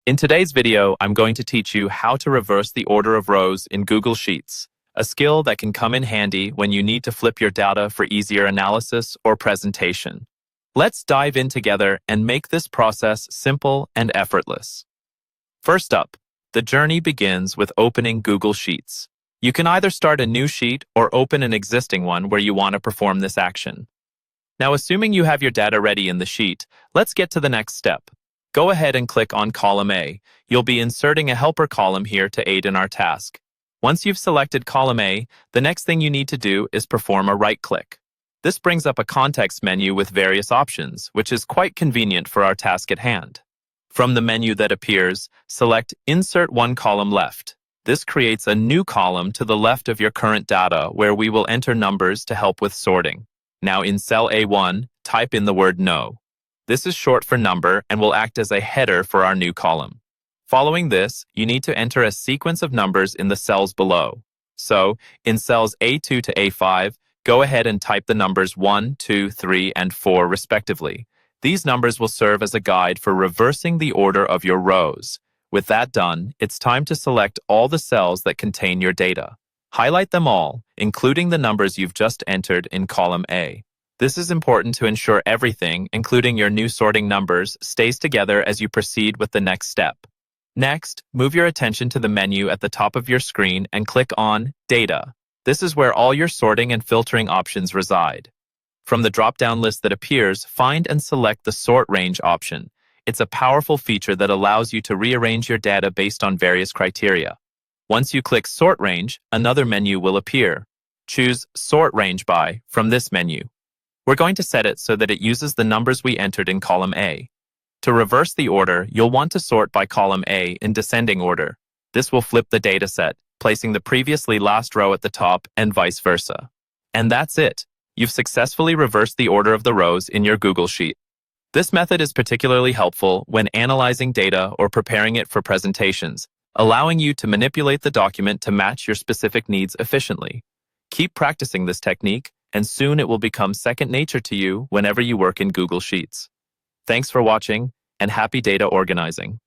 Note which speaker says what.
Speaker 1: In today's video, I'm going to teach you how to reverse the order of rows in Google Sheets, a skill that can come in handy when you need to flip your data for easier analysis or presentation. Let's dive in together and make this process simple and effortless. First up, the journey begins with opening Google Sheets. You can either start a new sheet or open an existing one where you want to perform this action. Now, assuming you have your data ready in the sheet, let's get to the next step. Go ahead and click on column A. You'll be inserting a helper column here to aid in our task. Once you've selected column A, the next thing you need to do is perform a right-click. This brings up a context menu with various options, which is quite convenient for our task at hand. From the menu that appears, select Insert One Column Left. This creates a new column to the left of your current data where we will enter numbers to help with sorting. Now in cell A1, type in the word No. This is short for number and will act as a header for our new column. Following this, you need to enter a sequence of numbers in the cells below. So, in cells A2 to A5, go ahead and type the numbers 1, 2, 3, and 4 respectively. These numbers will serve as a guide for reversing the order of your rows. With that done, it's time to select all the cells that contain your data. Highlight them all, including the numbers you've just entered in column A. This is important to ensure everything, including your new sorting numbers, stays together as you proceed with the next step. Next, move your attention to the menu at the top of your screen and click on Data. This is where all your sorting and filtering options reside. From the drop-down list that appears, find and select the Sort Range option. It's a powerful feature that allows you to rearrange your data based on various criteria. Once you click Sort Range, another menu will appear. Choose Sort Range By from this menu. We're going to set it so that it uses the numbers we entered in column A. To reverse the order, you'll want to sort by column A in descending order. This will flip the data set, placing the previously last row at the top and vice versa. And that's it. You've successfully reversed the order of the rows in your Google Sheet. This method is particularly helpful when analyzing data or preparing it for presentations, allowing you to manipulate the document to match your specific needs efficiently. Keep practicing this technique, and soon it will become second nature to you whenever you work in Google Sheets. Thanks for watching, and happy data organizing.